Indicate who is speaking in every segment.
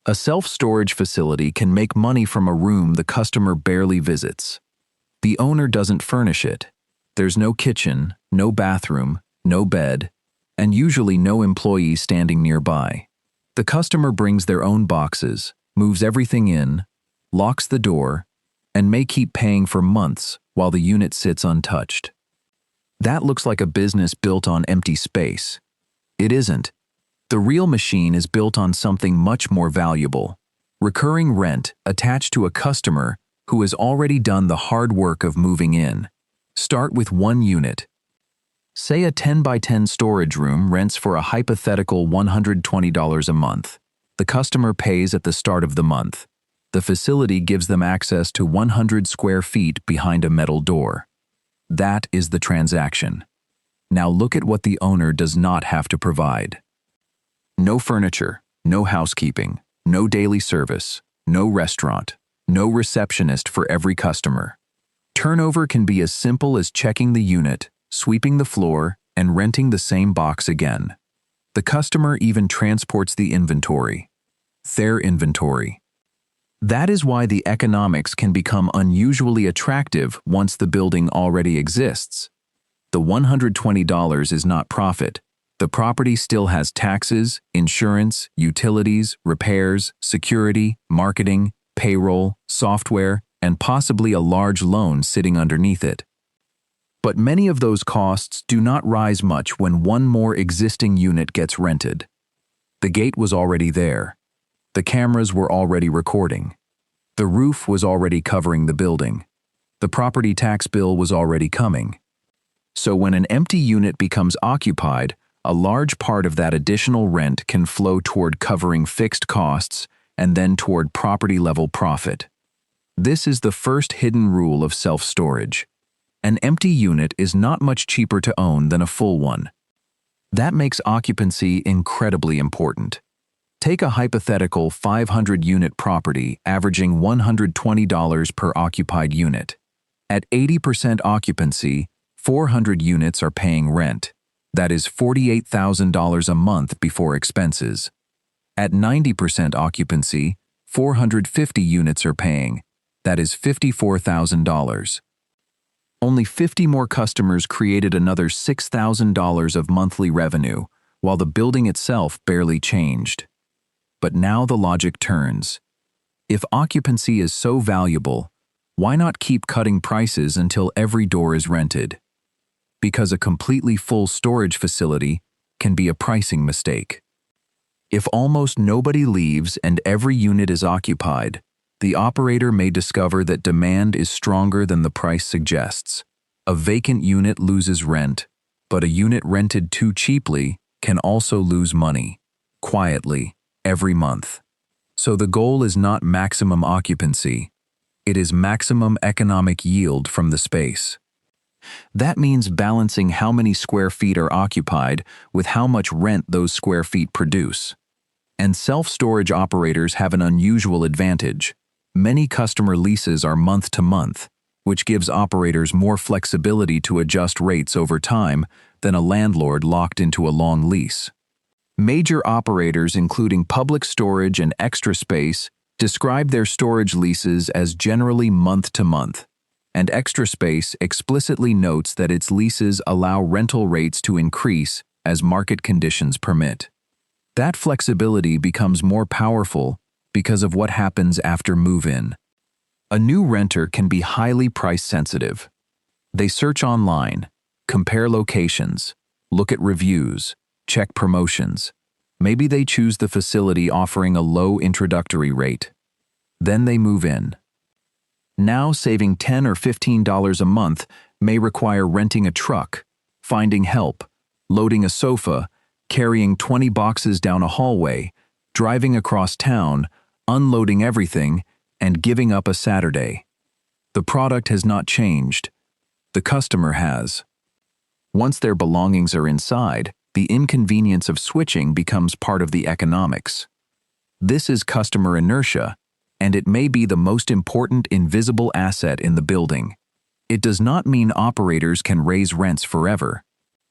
Speaker 1: A self-storage facility can make money from a room the customer barely visits. The owner doesn't furnish it. There's no kitchen, no bathroom, no bed, and usually no employee standing nearby. The customer brings their own boxes, moves everything in, locks the door, and may keep paying for months while the unit sits untouched. That looks like a business built on empty space. It isn't. The real machine is built on something much more valuable: recurring rent attached to a customer who has already done the hard work of moving in. Start with one unit. Say a 10 by 10 storage room rents for a hypothetical $120 a month. The customer pays at the start of the month. The facility gives them access to 100 square feet behind a metal door. That is the transaction. Now look at what the owner does not have to provide. No furniture, no housekeeping, no daily service, no restaurant, no receptionist for every customer. Turnover can be as simple as checking the unit, sweeping the floor, and renting the same box again. The customer even transports the inventory. Their inventory. That is why the economics can become unusually attractive once the building already exists. The $120 is not profit. The property still has taxes, insurance, utilities, repairs, security, marketing, payroll, software, and possibly a large loan sitting underneath it. But many of those costs do not rise much when one more existing unit gets rented. The gate was already there. The cameras were already recording. The roof was already covering the building. The property tax bill was already coming. So when an empty unit becomes occupied, a large part of that additional rent can flow toward covering fixed costs and then toward property-level profit. This is the first hidden rule of self-storage. An empty unit is not much cheaper to own than a full one. That makes occupancy incredibly important. Take a hypothetical 500-unit property averaging $120 per occupied unit. At 80% occupancy, 400 units are paying rent. That is $48,000 a month before expenses. At 90% occupancy, 450 units are paying. That is $54,000. Only 50 more customers created another $6,000 of monthly revenue, while the building itself barely changed. But now the logic turns. If occupancy is so valuable, why not keep cutting prices until every door is rented? Because a completely full storage facility can be a pricing mistake. If almost nobody leaves and every unit is occupied, the operator may discover that demand is stronger than the price suggests. A vacant unit loses rent, but a unit rented too cheaply can also lose money, quietly, every month. So the goal is not maximum occupancy. It is maximum economic yield from the space. That means balancing how many square feet are occupied with how much rent those square feet produce. And self-storage operators have an unusual advantage. Many customer leases are month to month, which gives operators more flexibility to adjust rates over time than a landlord locked into a long lease. Major operators, including Public Storage and Extra Space, describe their storage leases as generally month to month, and Extra Space explicitly notes that its leases allow rental rates to increase as market conditions permit. That flexibility becomes more powerful because of what happens after move-in. A new renter can be highly price-sensitive. They search online, compare locations, look at reviews, check promotions. Maybe they choose the facility offering a low introductory rate. Then they move in. Now saving $10 or $15 a month may require renting a truck, finding help, loading a sofa, carrying 20 boxes down a hallway, driving across town, unloading everything, and giving up a Saturday. The product has not changed. The customer has. Once their belongings are inside, the inconvenience of switching becomes part of the economics. This is customer inertia, and it may be the most important invisible asset in the building. It does not mean operators can raise rents forever.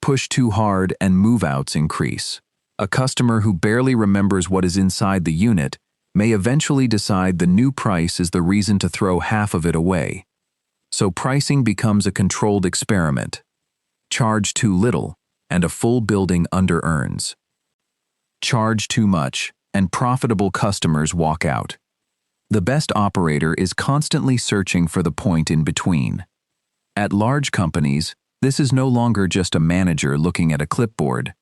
Speaker 1: Push too hard and move-outs increase. A customer who barely remembers what is inside the unit may eventually decide the new price is the reason to throw half of it away. So pricing becomes a controlled experiment. Charge too little, and a full building under-earns. Charge too much, and profitable customers walk out. The best operator is constantly searching for the point in between. At large companies, this is no longer just a manager looking at a clipboard.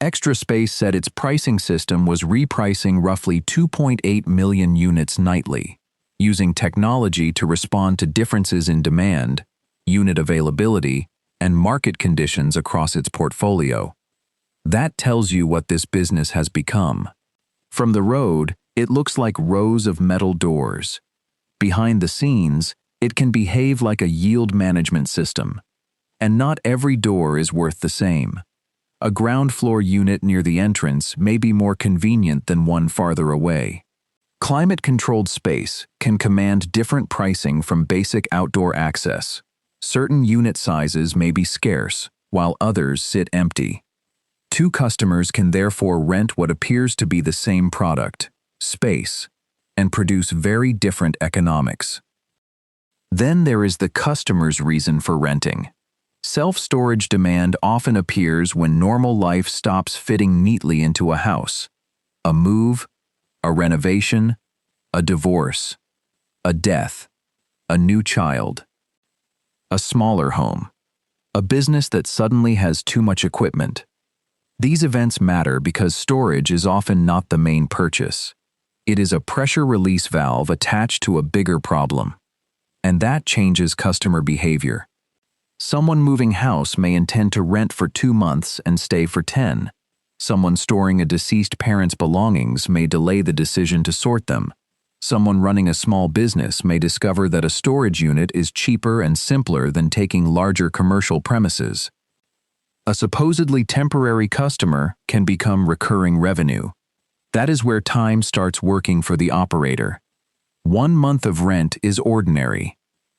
Speaker 1: Extra Space said its pricing system was repricing roughly 2.8 million units nightly, using technology to respond to differences in demand, unit availability, and market conditions across its portfolio. That tells you what this business has become. From the road, it looks like rows of metal doors. Behind the scenes, it can behave like a yield management system. And not every door is worth the same. A ground floor unit near the entrance may be more convenient than one farther away. Climate-controlled space can command different pricing from basic outdoor access. Certain unit sizes may be scarce, while others sit empty. Two customers can therefore rent what appears to be the same product, space, and produce very different economics. Then there is the customer's reason for renting. Self-storage demand often appears when normal life stops fitting neatly into a house. A move, a renovation, a divorce, a death, a new child, a smaller home, a business that suddenly has too much equipment. These events matter because storage is often not the main purchase. It is a pressure release valve attached to a bigger problem. And that changes customer behavior. Someone moving house may intend to rent for 2 months and stay for 10. Someone storing a deceased parent's belongings may delay the decision to sort them. Someone running a small business may discover that a storage unit is cheaper and simpler than taking larger commercial premises. A supposedly temporary customer can become recurring revenue. That is where time starts working for the operator. 1 month of rent is ordinary.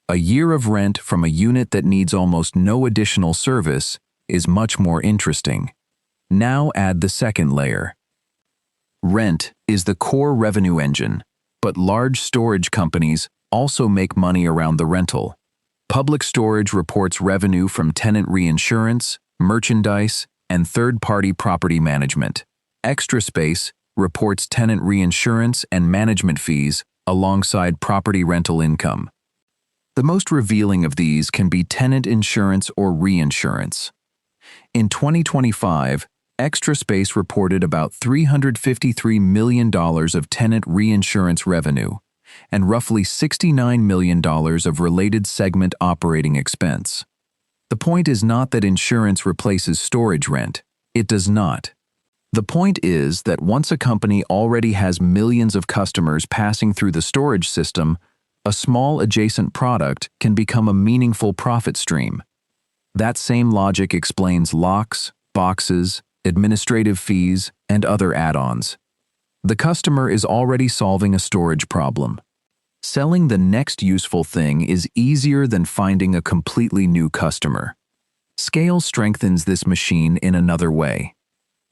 Speaker 1: A year of rent from a unit that needs almost no additional service is much more interesting. Now add the second layer. Rent is the core revenue engine, but large storage companies also make money around the rental. Public Storage reports revenue from tenant reinsurance, merchandise, and third-party property management. Extra Space reports tenant reinsurance and management fees alongside property rental income. The most revealing of these can be tenant insurance or reinsurance. In 2025, Extra Space reported about $353 million of tenant reinsurance revenue and roughly $69 million of related segment operating expense. The point is not that insurance replaces storage rent. It does not. The point is that once a company already has millions of customers passing through the storage system, a small adjacent product can become a meaningful profit stream. That same logic explains locks, boxes, administrative fees, and other add-ons. The customer is already solving a storage problem. Selling the next useful thing is easier than finding a completely new customer. Scale strengthens this machine in another way.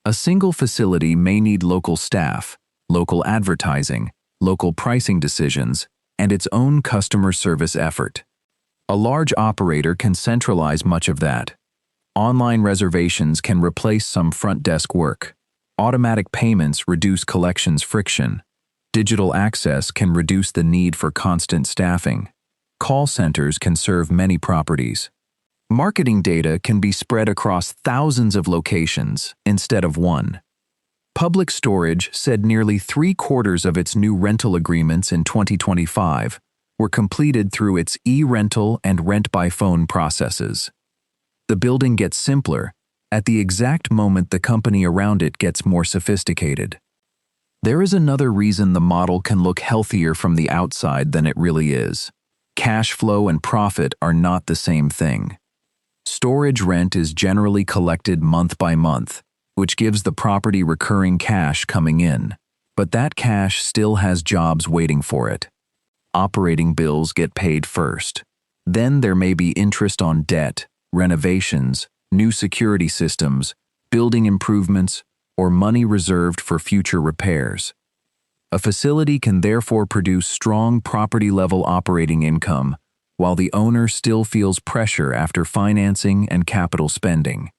Speaker 1: A single facility may need local staff, local advertising, local pricing decisions, and its own customer service effort. A large operator can centralize much of that. Online reservations can replace some front desk work. Automatic payments reduce collections friction. Digital access can reduce the need for constant staffing. Call centers can serve many properties. Marketing data can be spread across thousands of locations instead of one. Public Storage said nearly 3/4 of its new rental agreements in 2025 were completed through its e-rental and rent-by-phone processes. The building gets simpler at the exact moment the company around it gets more sophisticated. There is another reason the model can look healthier from the outside than it really is. Cash flow and profit are not the same thing. Storage rent is generally collected month by month, which gives the property recurring cash coming in, but that cash still has jobs waiting for it. Operating bills get paid first. Then there may be interest on debt, renovations, new security systems, building improvements, or money reserved for future repairs. A facility can therefore produce strong property-level operating income, while the owner still feels pressure after financing and capital spending.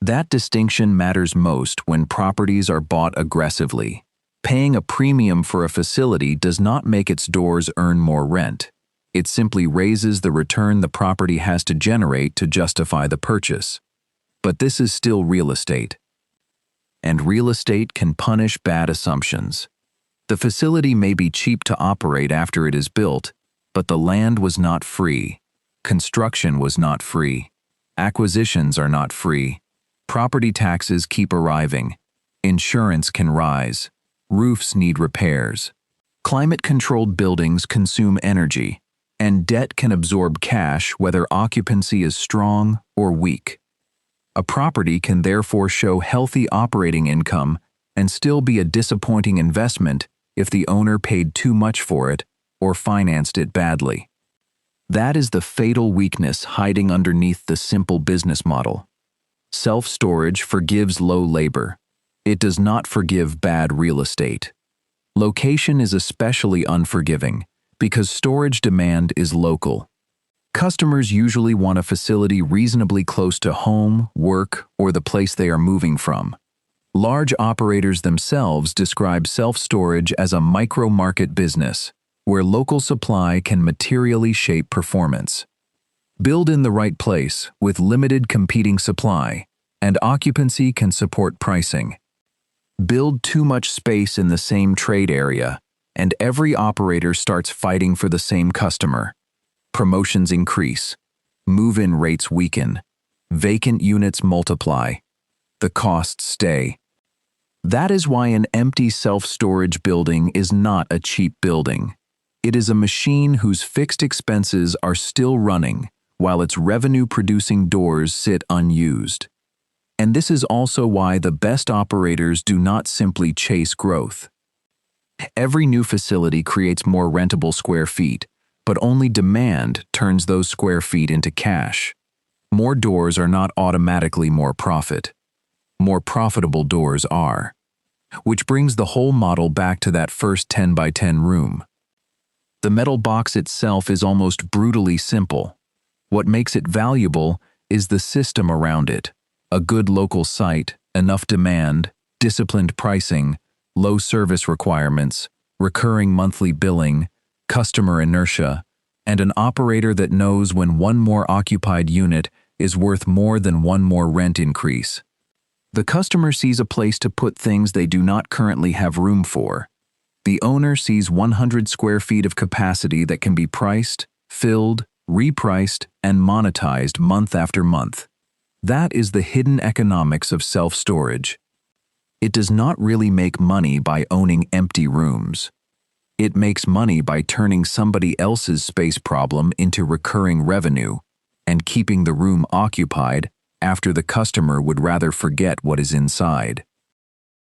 Speaker 1: That distinction matters most when properties are bought aggressively. Paying a premium for a facility does not make its doors earn more rent. It simply raises the return the property has to generate to justify the purchase. But this is still real estate. And real estate can punish bad assumptions. The facility may be cheap to operate after it is built, but the land was not free. Construction was not free. Acquisitions are not free. Property taxes keep arriving. Insurance can rise. Roofs need repairs. Climate-controlled buildings consume energy, and debt can absorb cash whether occupancy is strong or weak. A property can therefore show healthy operating income and still be a disappointing investment if the owner paid too much for it or financed it badly. That is the fatal weakness hiding underneath the simple business model. Self-storage forgives low labor. It does not forgive bad real estate. Location is especially unforgiving because storage demand is local. Customers usually want a facility reasonably close to home, work, or the place they are moving from. Large operators themselves describe self-storage as a micro-market business, where local supply can materially shape performance. Build in the right place with limited competing supply, and occupancy can support pricing. Build too much space in the same trade area, and every operator starts fighting for the same customer. Promotions increase. Move-in rates weaken. Vacant units multiply. The costs stay. That is why an empty self-storage building is not a cheap building. It is a machine whose fixed expenses are still running, while its revenue-producing doors sit unused. And this is also why the best operators do not simply chase growth. Every new facility creates more rentable square feet, but only demand turns those square feet into cash. More doors are not automatically more profit. More profitable doors are. Which brings the whole model back to that first 10 by 10 room. The metal box itself is almost brutally simple. What makes it valuable is the system around it. A good local site, enough demand, disciplined pricing, low service requirements, recurring monthly billing, customer inertia, and an operator that knows when one more occupied unit is worth more than one more rent increase. The customer sees a place to put things they do not currently have room for. The owner sees 100 square feet of capacity that can be priced, filled, repriced, and monetized month after month. That is the hidden economics of self-storage. It does not really make money by owning empty rooms. It makes money by turning somebody else's space problem into recurring revenue and keeping the room occupied after the customer would rather forget what is inside.